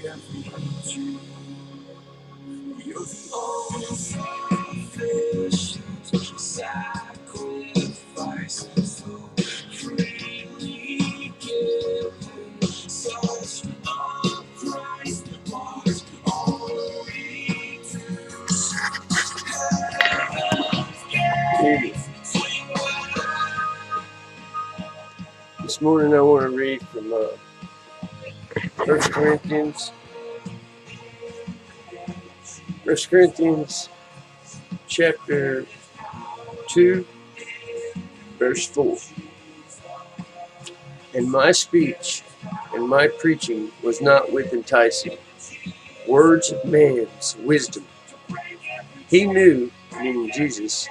You're the only sufficient sacrifice, so freely given. Such a price was already This morning I want to read from 1 Corinthians chapter 2, verse 4. And my speech and my preaching was not with enticing words of man's wisdom. He knew, meaning Jesus,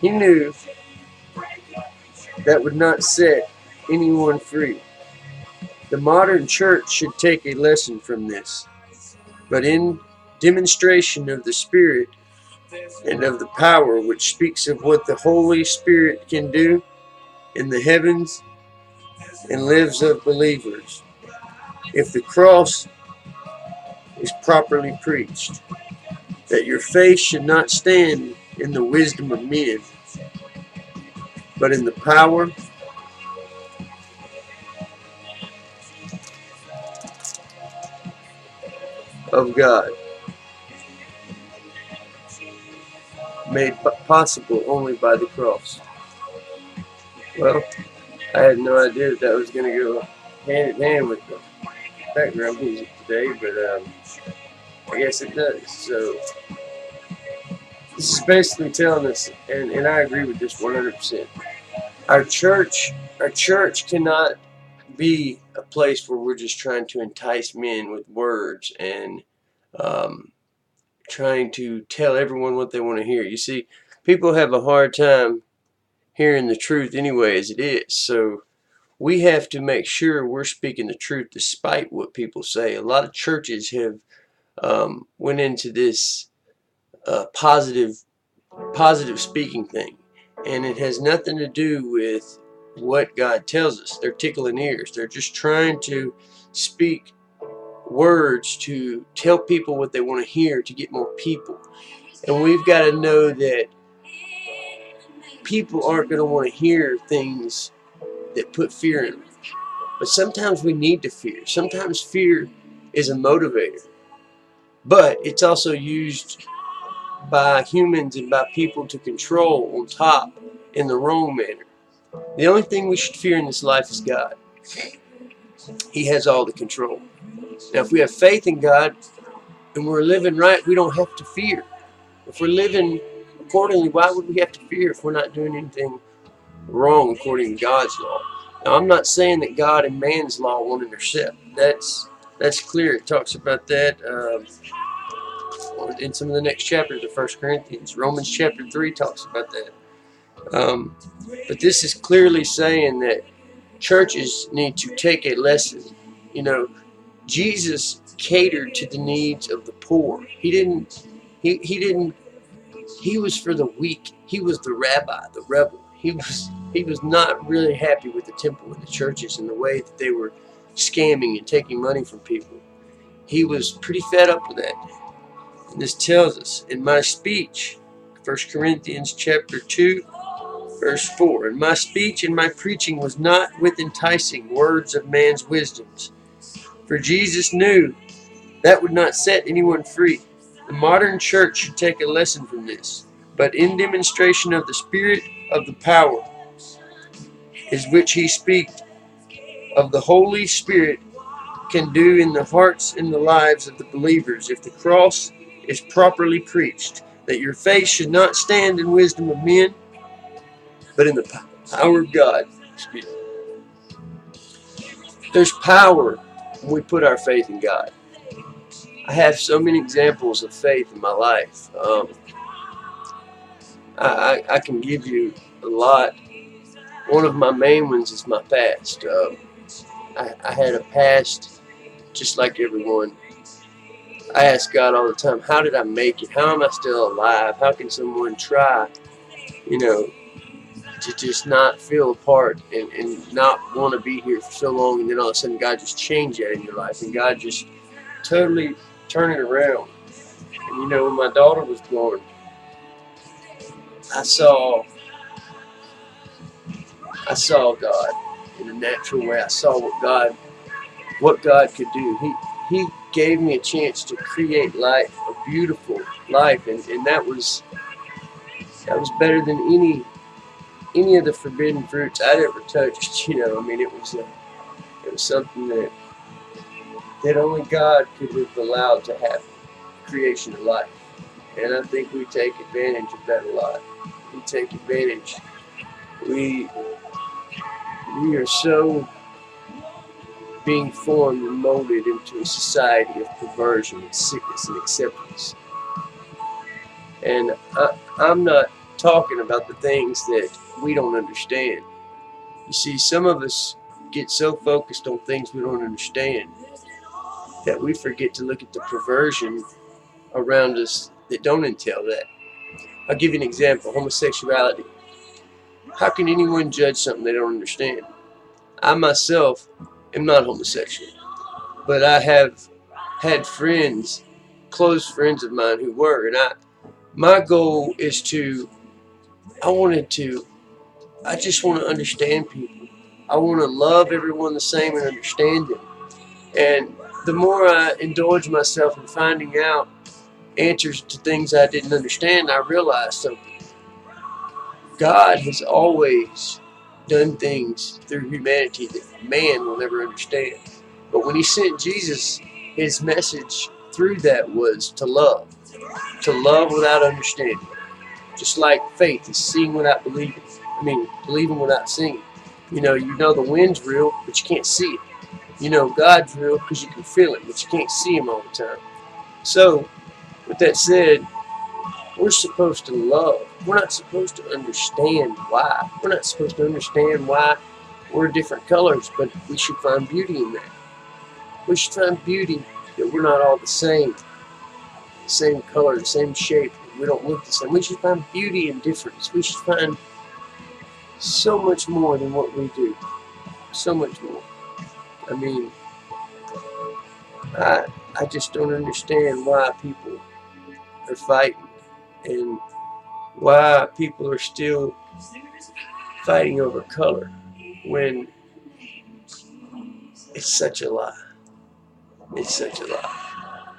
he knew that would not set anyone free. The modern church should take a lesson from this, but in demonstration of the Spirit and of the power, which speaks of what the Holy Spirit can do in the heavens and lives of believers, if the cross is properly preached, that your faith should not stand in the wisdom of men, but in the power of God, made possible only by the cross. Well, I had no idea that was going to go hand in hand with the background music today, but I guess it does. So this is basically telling us, and I agree with this 100%. Our church cannot be a place where we're just trying to entice men with words and trying to tell everyone what they want to hear. You see, people have a hard time hearing the truth anyway as it is. So we have to make sure we're speaking the truth despite what people say. A lot of churches have went into this positive speaking thing, and it has nothing to do with what God tells us. They're tickling ears. They're just trying to speak words to tell people what they want to hear to get more people. And we've got to know that people aren't going to want to hear things that put fear in them. But sometimes we need to fear. Sometimes fear is a motivator. But it's also used by humans and by people to control on top in the wrong manner. The only thing we should fear in this life is God. He has all the control. Now, if we have faith in God and we're living right, we don't have to fear. If we're living accordingly, why would we have to fear if we're not doing anything wrong according to God's law? Now, I'm not saying that God and man's law won't intercept. That's clear. It talks about that in some of the next chapters of 1 Corinthians. Romans chapter 3 talks about that. But this is clearly saying that churches need to take a lesson. You know, Jesus catered to the needs of the poor. He was for the weak. He was the rabbi, the rebel. He was not really happy with the temple and the churches and the way that they were scamming and taking money from people. He was pretty fed up with that. And this tells us, in my speech, 1 Corinthians chapter 2, verse 4, and my speech and my preaching was not with enticing words of man's wisdoms. For Jesus knew that would not set anyone free. The modern church should take a lesson from this, but in demonstration of the Spirit of the power, is which he speaks of the Holy Spirit can do in the hearts and the lives of the believers if the cross is properly preached, that your faith should not stand in wisdom of men, but in the power of God. There's power when we put our faith in God. I have so many examples of faith in my life. I can give you a lot. One of my main ones is my past. I had a past just like everyone. I ask God all the time, how did I make it? How am I still alive? How can someone try, to just not feel a part and not want to be here for so long, and then all of a sudden God just changed that in your life, and God just totally turn it around. And you know, when my daughter was born, I saw God in a natural way. I saw what God could do. He gave me a chance to create life, a beautiful life, and that was better than any of the forbidden fruits I'd ever touched. You know, I mean, it was something that only God could have allowed to happen, creation of life. And I think we take advantage of that a lot. We take advantage. We we are so being formed and molded into a society of perversion and sickness and acceptance. And I'm not talking about the things that we don't understand. You see, some of us get so focused on things we don't understand that we forget to look at the perversion around us that don't entail that. I'll give you an example: homosexuality. How can anyone judge something they don't understand? I myself am not homosexual, but I have had friends, close friends of mine who were, and my goal is I just want to understand people. I want to love everyone the same and understand them. And the more I indulge myself in finding out answers to things I didn't understand, I realized something. God has always done things through humanity that man will never understand. But when he sent Jesus, his message through that was to love without understanding. Just like faith is seeing without believing. I mean, believing without seeing. You know the wind's real, but you can't see it. You know God's real because you can feel it, but you can't see him all the time. So, with that said, we're supposed to love. We're not supposed to understand why. We're not supposed to understand why we're different colors, but we should find beauty in that. We should find beauty that we're not all the same color, the same shape. We don't look the same. We should find beauty in difference. We should find so much more than what we do. So much more. I mean, I I just don't understand why people are fighting and why people are still fighting over color when it's such a lie. It's such a lie.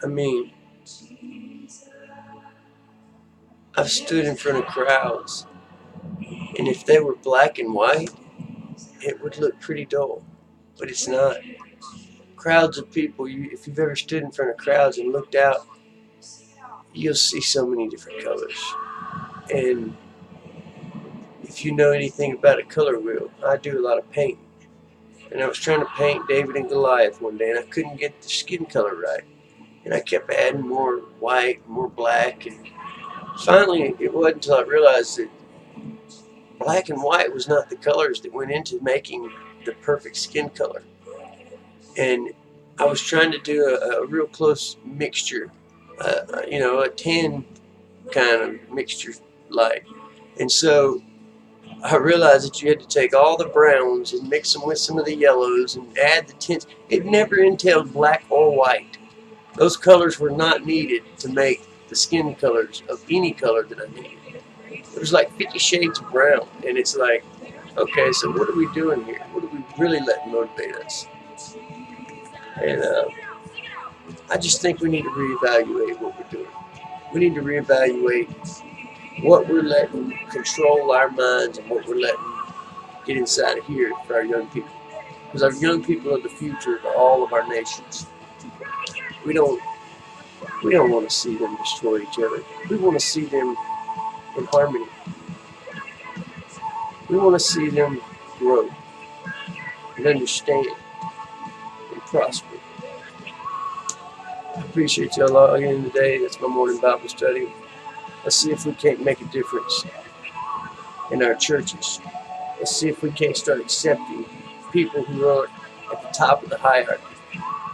I mean, I've stood in front of crowds, and if they were black and white, it would look pretty dull, but it's not. Crowds of people, if you've ever stood in front of crowds and looked out, you'll see so many different colors. And if you know anything about a color wheel, I do a lot of painting. And I was trying to paint David and Goliath one day, and I couldn't get the skin color right. And I kept adding more white, more black, and finally it wasn't until I realized that black and white was not the colors that went into making the perfect skin color. And I was trying to do a real close mixture, a tan kind of mixture light. And so I realized that you had to take all the browns and mix them with some of the yellows and add the tints. It never entailed black or white. Those colors were not needed to make the skin colors of any color that I needed. It was like 50 shades of brown, and it's like, okay, so what are we doing here? What are we really letting motivate us? And I just think we need to reevaluate what we're doing. We need to reevaluate what we're letting control our minds and what we're letting get inside of here for our young people. Because our young people are the future of all of our nations. We don't want to see them destroy each other. We want to see them in harmony. We want to see them grow and understand and prosper. I appreciate y'all all again today. That's my morning Bible study. Let's see if we can't make a difference in our churches. Let's see if we can't start accepting people who are at the top of the hierarchy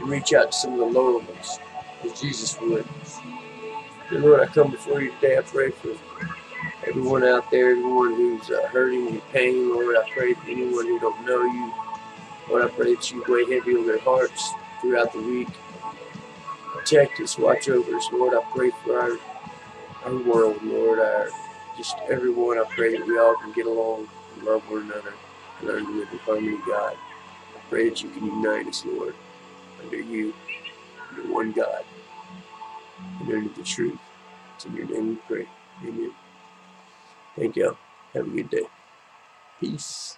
and reach out to some of the lower ones as Jesus would. Dear Lord, I come before you today. I pray for Everyone out there, everyone who's hurting in pain, Lord, I pray that anyone who don't know you, Lord, I pray that you weigh heavy on their hearts throughout the week. Protect us, watch over us, Lord. I pray for our world, Lord, just everyone. I pray that we all can get along and love one another and learn to live in harmony, God. I pray that you can unite us, Lord, under you, under one God, and under the truth. It's in your name we pray. Amen. Thank y'all. Have a good day. Peace.